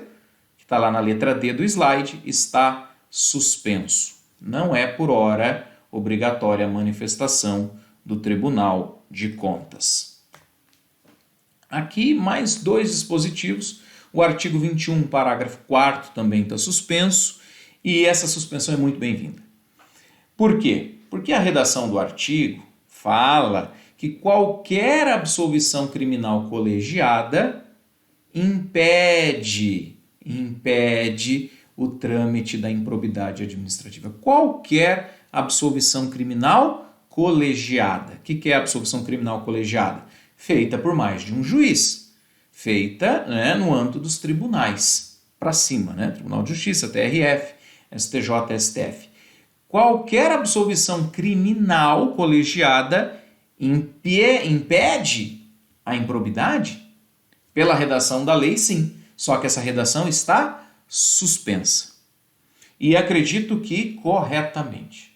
S6: que está lá na letra D do slide, está suspenso. Não é por hora obrigatória a manifestação do Tribunal de Contas. Aqui mais dois dispositivos. O artigo 21, parágrafo 4º também está suspenso e essa suspensão é muito bem-vinda. Por quê? Porque a redação do artigo fala que qualquer absolvição criminal colegiada impede o trâmite da improbidade administrativa. Qualquer absolvição criminal colegiada. O que é absolvição criminal colegiada? Feita por mais de um juiz, feita, né, no âmbito dos tribunais, para cima, né? Tribunal de Justiça, TRF, STJ, STF. Qualquer absolvição criminal colegiada impede a improbidade? Pela redação da lei, sim. Só que essa redação está suspensa. E acredito que corretamente.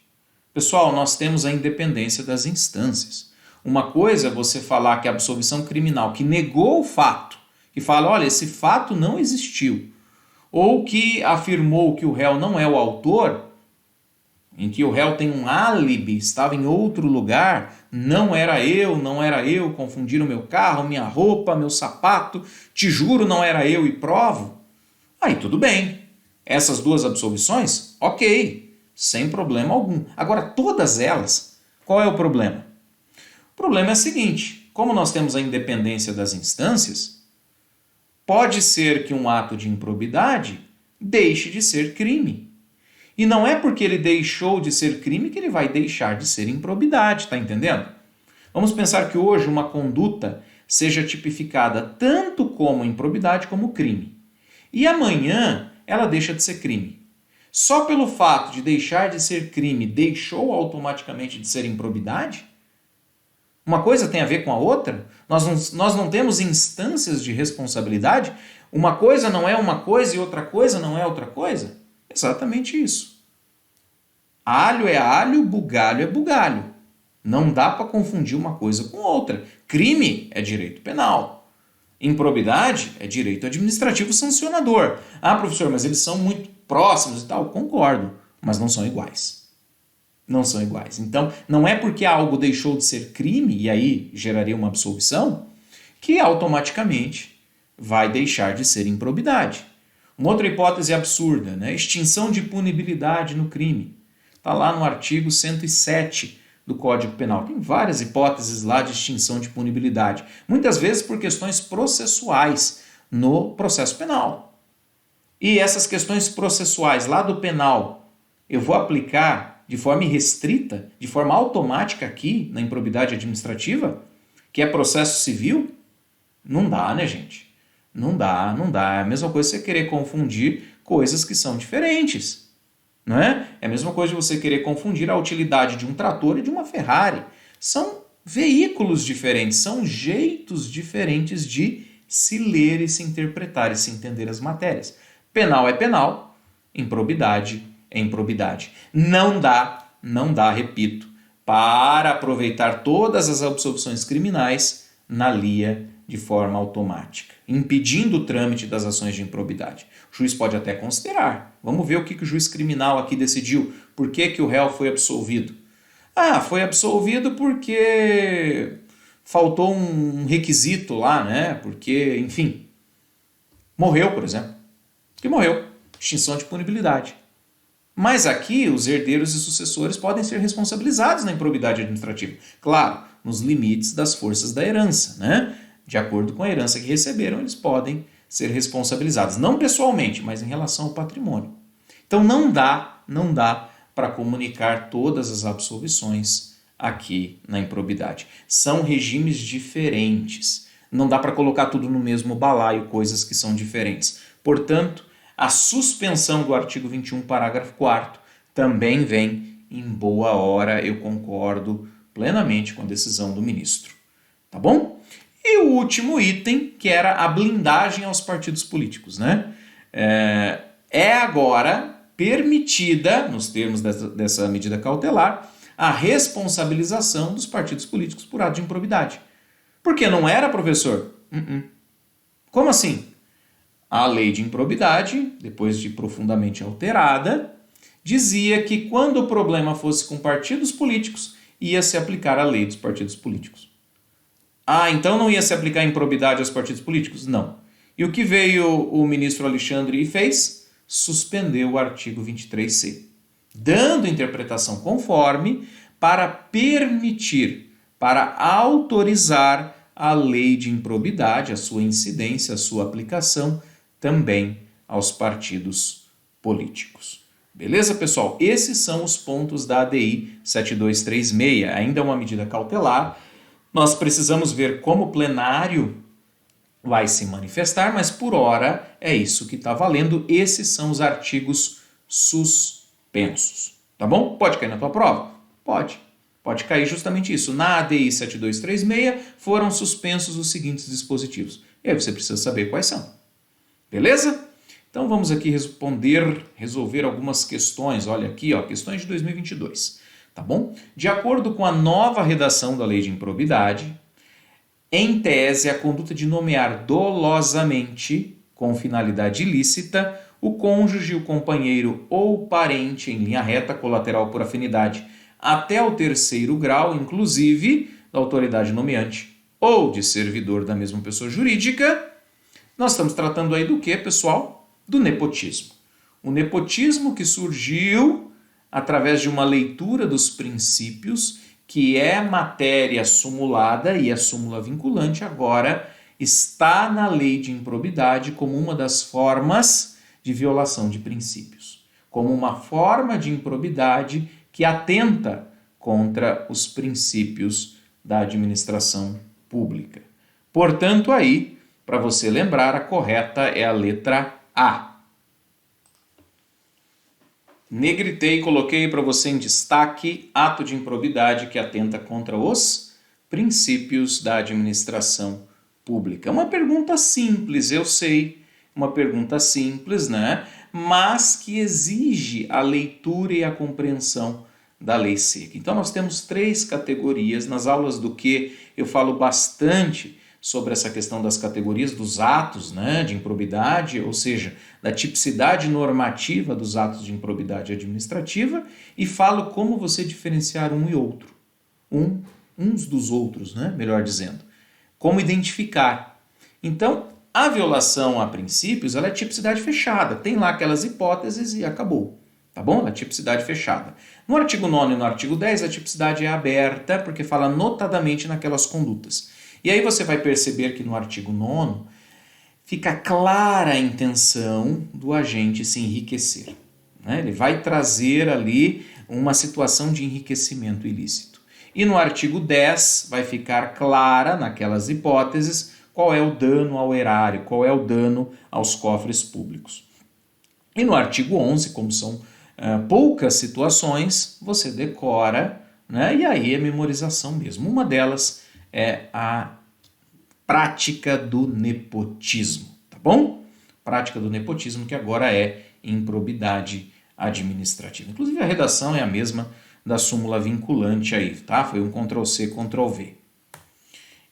S6: Pessoal, nós temos a independência das instâncias. Uma coisa é você falar que a absolvição criminal que negou o fato, que fala, olha, esse fato não existiu, ou que afirmou que o réu não é o autor, em que o réu tem um álibi, estava em outro lugar, não era eu, confundiram meu carro, minha roupa, meu sapato, te juro, não era eu e provo. Aí tudo bem. Essas duas absolvições, ok, sem problema algum. Agora, todas elas, qual é o problema? O problema é o seguinte, como nós temos a independência das instâncias, pode ser que um ato de improbidade deixe de ser crime. E não é porque ele deixou de ser crime que ele vai deixar de ser improbidade, tá entendendo? Vamos pensar que hoje uma conduta seja tipificada tanto como improbidade como crime. E amanhã ela deixa de ser crime. Só pelo fato de deixar de ser crime, deixou automaticamente de ser improbidade? Uma coisa tem a ver com a outra? Nós não temos instâncias de responsabilidade? Uma coisa não é uma coisa e outra coisa não é outra coisa? Exatamente isso. Alho é alho, bugalho é bugalho. Não dá para confundir uma coisa com outra. Crime é direito penal. Improbidade é direito administrativo sancionador. Ah, professor, mas eles são muito próximos e tal. Concordo, mas não são iguais. Não são iguais. Então, não é porque algo deixou de ser crime, e aí geraria uma absolvição, que automaticamente vai deixar de ser improbidade. Uma outra hipótese absurda, né? Extinção de punibilidade no crime. Está lá no artigo 107 do Código Penal. Tem várias hipóteses lá de extinção de punibilidade. Muitas vezes por questões processuais no processo penal. E essas questões processuais lá do penal, eu vou aplicar de forma irrestrita, de forma automática aqui na improbidade administrativa, que é processo civil? Não dá, né, gente? Não dá. É a mesma coisa você querer confundir coisas que são diferentes. Não é? É a mesma coisa de você querer confundir a utilidade de um trator e de uma Ferrari. São veículos diferentes, são jeitos diferentes de se ler e se interpretar e se entender as matérias. Penal é penal, improbidade é improbidade. Não dá, repito, para aproveitar todas as absolvições criminais na LIA de forma automática, impedindo o trâmite das ações de improbidade. O juiz pode até considerar. Vamos ver o que o juiz criminal aqui decidiu. Por que o réu foi absolvido? Ah, foi absolvido porque faltou um requisito lá, né? Porque, enfim, morreu, por exemplo. Porque morreu. Extinção de punibilidade. Mas aqui os herdeiros e sucessores podem ser responsabilizados na improbidade administrativa. Claro, nos limites das forças da herança, né? De acordo com a herança que receberam, eles podem ser responsabilizados. Não pessoalmente, mas em relação ao patrimônio. Então não dá para comunicar todas as absolvições aqui na improbidade. São regimes diferentes. Não dá para colocar tudo no mesmo balaio, coisas que são diferentes. Portanto, a suspensão do artigo 21, parágrafo 4º, também vem em boa hora, eu concordo plenamente com a decisão do ministro. Tá bom? E o último item, que era a blindagem aos partidos políticos, né? É agora permitida, nos termos dessa medida cautelar, a responsabilização dos partidos políticos por ato de improbidade. Por que não era, professor? Como assim? A lei de improbidade, depois de profundamente alterada, dizia que quando o problema fosse com partidos políticos, ia se aplicar a lei dos partidos políticos. Ah, então não ia se aplicar a improbidade aos partidos políticos? Não. E o que veio o ministro Alexandre e fez? Suspendeu o artigo 23C, dando interpretação conforme para permitir, para autorizar a lei de improbidade, a sua incidência, a sua aplicação também aos partidos políticos. Beleza, pessoal? Esses são os pontos da ADI 7236. Ainda é uma medida cautelar. Nós precisamos ver como o plenário vai se manifestar, mas por hora é isso que está valendo. Esses são os artigos suspensos. Tá bom? Pode cair na tua prova? Pode. Pode cair justamente isso. Na ADI 7236 foram suspensos os seguintes dispositivos. E aí você precisa saber quais são. Beleza? Então vamos aqui resolver algumas questões. Olha aqui, ó, questões de 2022. Tá bom? De acordo com a nova redação da Lei de Improbidade, em tese, a conduta de nomear dolosamente, com finalidade ilícita, o cônjuge, o companheiro ou parente em linha reta, colateral por afinidade, até o 3º grau, inclusive da autoridade nomeante ou de servidor da mesma pessoa jurídica. Nós estamos tratando aí do que, pessoal? Do nepotismo. O nepotismo que surgiu através de uma leitura dos princípios, que é matéria sumulada e é súmula vinculante, agora está na lei de improbidade como uma das formas de violação de princípios, como uma forma de improbidade que atenta contra os princípios da administração pública. Portanto, aí, para você lembrar, a correta é a letra A. Negritei e coloquei para você em destaque ato de improbidade que atenta contra os princípios da administração pública. Uma pergunta simples, eu sei, uma pergunta simples, né? Mas que exige a leitura e a compreensão da lei seca. Então nós temos 3 categorias. Nas aulas do que eu falo bastante sobre essa questão das categorias dos atos, né, de improbidade, ou seja, da tipicidade normativa dos atos de improbidade administrativa, e falo como você diferenciar um e outro, uns dos outros, né, melhor dizendo. Como identificar. Então, a violação a princípios, ela é tipicidade fechada, tem lá aquelas hipóteses e acabou, tá bom? Ela é tipicidade fechada. No artigo 9º e no artigo 10, a tipicidade é aberta, porque fala notadamente naquelas condutas. E aí você vai perceber que no artigo 9º fica clara a intenção do agente se enriquecer, né? Ele vai trazer ali uma situação de enriquecimento ilícito. E no artigo 10 vai ficar clara naquelas hipóteses qual é o dano ao erário, qual é o dano aos cofres públicos. E no artigo 11, como são poucas situações, você decora, né? E aí é memorização mesmo. Uma delas é a prática do nepotismo, tá bom? Prática do nepotismo, que agora é improbidade administrativa. Inclusive a redação é a mesma da súmula vinculante aí, tá? Foi um Ctrl+C, Ctrl+V.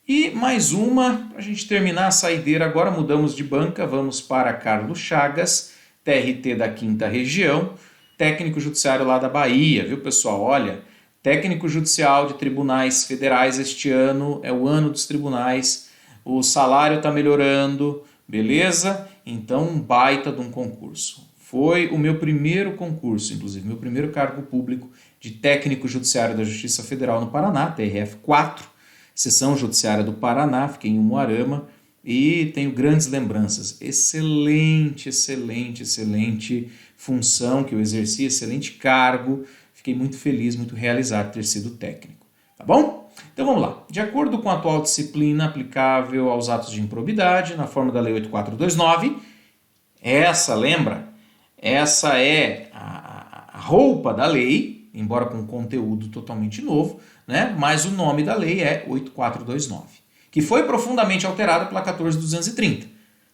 S6: E mais uma, para a gente terminar a saideira agora, mudamos de banca, vamos para Carlos Chagas, TRT da 5ª Região, técnico judiciário lá da Bahia, viu, pessoal? Olha, técnico judicial de tribunais federais este ano, é o ano dos tribunais, o salário está melhorando, beleza? Então, um baita de um concurso. Foi o meu primeiro concurso, inclusive, meu primeiro cargo público de técnico judiciário da Justiça Federal no Paraná, TRF4, Seção Judiciária do Paraná, fiquei em Umuarama e tenho grandes lembranças. Excelente, excelente, excelente função que eu exerci, excelente cargo. Fiquei muito feliz, muito realizado de ter sido técnico. Tá bom? Então vamos lá. De acordo com a atual disciplina aplicável aos atos de improbidade, na forma da Lei 8429, essa, lembra? Essa é a roupa da lei, embora com conteúdo totalmente novo, né? Mas o nome da lei é 8429, que foi profundamente alterada pela 14.230,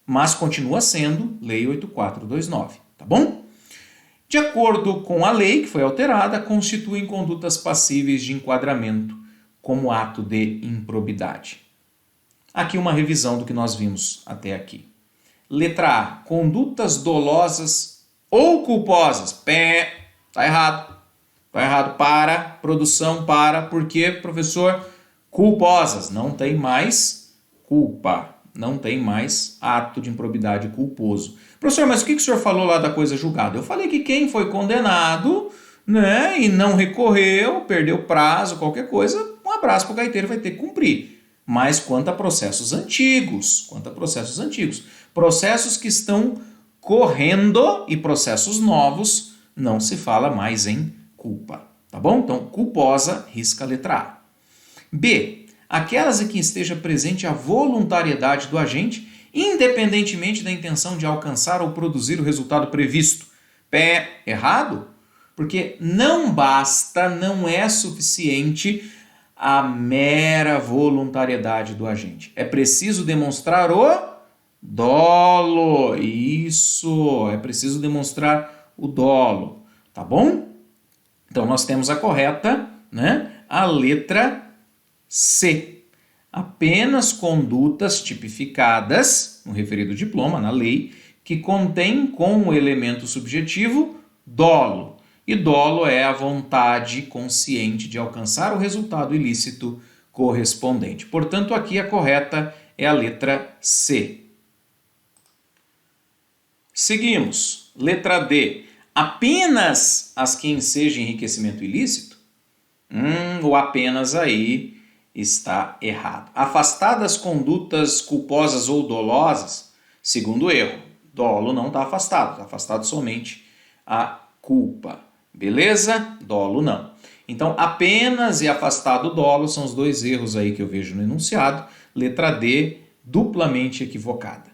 S6: mas continua sendo Lei 8429, tá bom? De acordo com a lei que foi alterada, constituem condutas passíveis de enquadramento como ato de improbidade. Aqui uma revisão do que nós vimos até aqui. Letra A, condutas dolosas ou culposas. Tá errado. Tá errado. Para, produção, para. Por quê, professor? Culposas. Não tem mais culpa. Não tem mais ato de improbidade culposo. Professor, mas o que o senhor falou lá da coisa julgada? Eu falei que quem foi condenado, né, e não recorreu, perdeu prazo, qualquer coisa, um abraço para o gaiteiro, vai ter que cumprir. mas quanto a processos antigos, processos que estão correndo e processos novos, não se fala mais em culpa, tá bom? Então, culposa, risca a letra A. B, aquelas em que esteja presente a voluntariedade do agente, independentemente da intenção de alcançar ou produzir o resultado previsto. Pé, errado? Porque não basta, não é suficiente a mera voluntariedade do agente. É preciso demonstrar o dolo. Isso, é preciso demonstrar o dolo, tá bom? Então nós temos a correta, né? A letra C. Apenas condutas tipificadas no referido diploma, na lei, que contém como elemento subjetivo dolo. E dolo é a vontade consciente de alcançar o resultado ilícito correspondente. Portanto, aqui a correta é a letra C. Seguimos. Letra D. Apenas as que ensejam enriquecimento ilícito? O apenas aí está errado. Afastadas condutas culposas ou dolosas, segundo erro. Dolo não está afastado somente a culpa. Beleza? Dolo não. Então, apenas e afastado dolo são os dois erros aí que eu vejo no enunciado. Letra D, duplamente equivocada.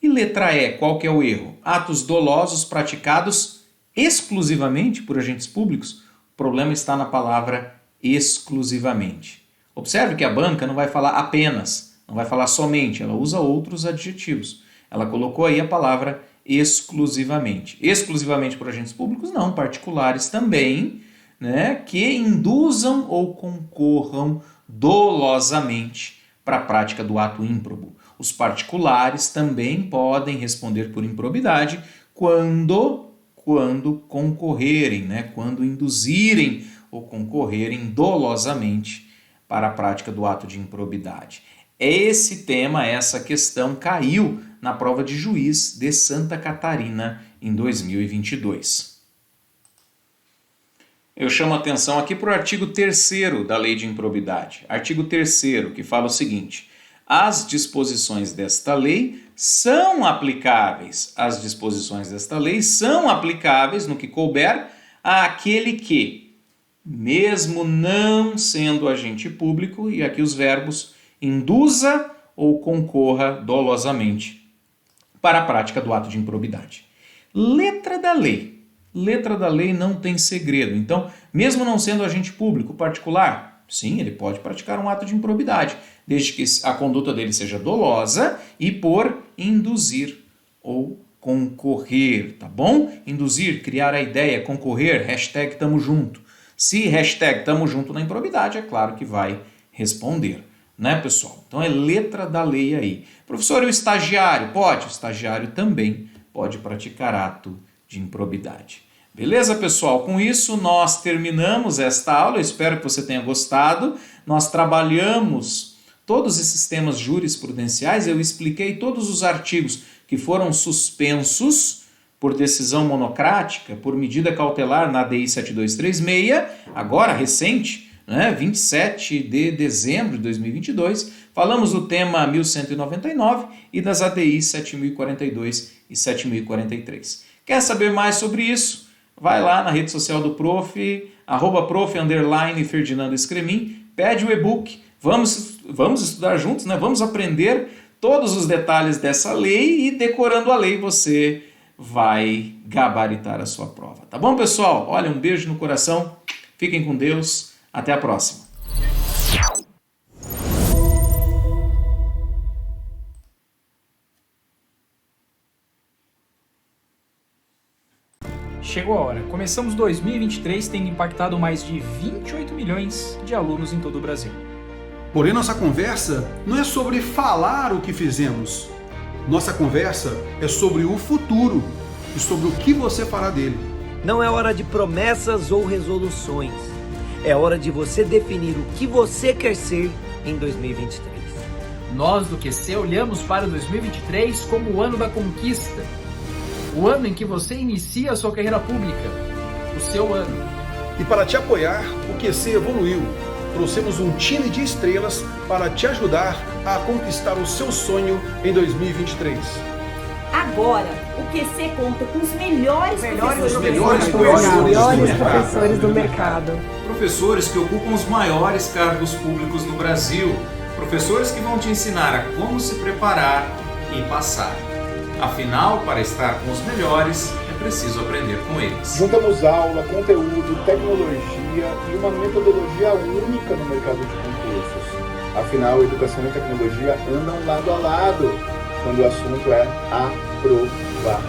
S6: E letra E, qual que é o erro? Atos dolosos praticados exclusivamente por agentes públicos. O problema está na palavra exclusivamente. Observe que a banca não vai falar apenas, não vai falar somente, ela usa outros adjetivos. Ela colocou aí a palavra exclusivamente. Exclusivamente por agentes públicos? Não, particulares também, né, que induzam ou concorram dolosamente para a prática do ato ímprobo. Os particulares também podem responder por improbidade quando concorrerem, né, quando induzirem ou concorrerem dolosamente para a prática do ato de improbidade. Esse tema, essa questão caiu na prova de juiz de Santa Catarina em 2022. Eu chamo a atenção aqui para o artigo 3º da Lei de Improbidade. Artigo 3º, que fala o seguinte: as disposições desta lei são aplicáveis. As disposições desta lei são aplicáveis no que couber àquele que, mesmo não sendo agente público, e aqui os verbos induza ou concorra dolosamente para a prática do ato de improbidade. Letra da lei. Letra da lei não tem segredo. Então, mesmo não sendo agente público particular, sim, ele pode praticar um ato de improbidade, desde que a conduta dele seja dolosa e por induzir ou concorrer, tá bom? Induzir, criar a ideia, concorrer, hashtag tamo junto. Se hashtag tamo junto na improbidade, é claro que vai responder. Né, pessoal? Então é letra da lei aí. Professor, e o estagiário? Pode. O estagiário também pode praticar ato de improbidade. Beleza, pessoal? Com isso, nós terminamos esta aula. Eu espero que você tenha gostado. Nós trabalhamos todos esses temas jurisprudenciais. Eu expliquei todos os artigos que foram suspensos por decisão monocrática, por medida cautelar na ADI 7236, agora recente, 27 de dezembro de 2022, falamos do tema 1199 e das ADI 7042 e 7043. Quer saber mais sobre isso? Vai lá na rede social do prof, @prof_Ferdinando Escremin, pede o e-book, vamos estudar juntos, né? Vamos aprender todos os detalhes dessa lei e decorando a lei você vai gabaritar a sua prova. Tá bom, pessoal? Olha, um beijo no coração, fiquem com Deus. Até a próxima.
S1: Chegou a hora. Começamos 2023 tendo impactado mais de 28 milhões de alunos em todo o Brasil.
S2: Porém, nossa conversa não é sobre falar o que fizemos. Nossa conversa é sobre o futuro e sobre o que você fará dele.
S3: Não é hora de promessas ou resoluções. É hora de você definir o que você quer ser em 2023.
S1: Nós do QC olhamos para 2023 como o ano da conquista. O ano em que você inicia a sua carreira pública. O seu ano.
S2: E para te apoiar, o QC evoluiu. trouxemos um time de estrelas para te ajudar a conquistar o seu sonho em 2023.
S4: Agora, o QC conta com os melhores
S5: professores do mercado.
S6: Professores que ocupam os maiores cargos públicos no Brasil. Professores que vão te ensinar a como se preparar e passar. Afinal, para estar com os melhores, é preciso aprender com eles.
S7: Juntamos aula, conteúdo, tecnologia e uma metodologia única no mercado de concursos. Afinal, educação e tecnologia andam lado a lado quando o assunto é aprovação.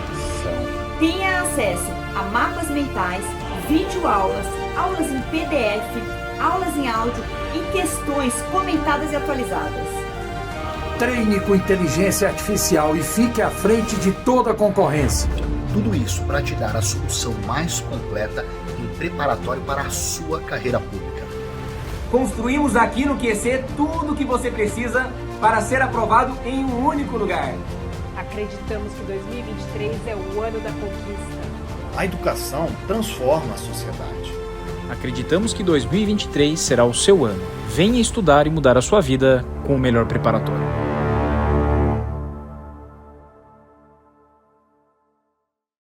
S4: Tenha acesso a mapas mentais, videoaulas, aulas em PDF, aulas em áudio e questões comentadas e atualizadas.
S8: Treine com inteligência artificial e fique à frente de toda a concorrência.
S9: Tudo isso para te dar a solução mais completa em preparatório para a sua carreira pública.
S3: Construímos aqui no QC tudo o que você precisa para ser aprovado em um único lugar.
S5: Acreditamos que 2023 é o ano da conquista.
S9: A educação transforma a sociedade.
S10: Acreditamos que 2023 será o seu ano. Venha estudar e mudar a sua vida com o melhor preparatório.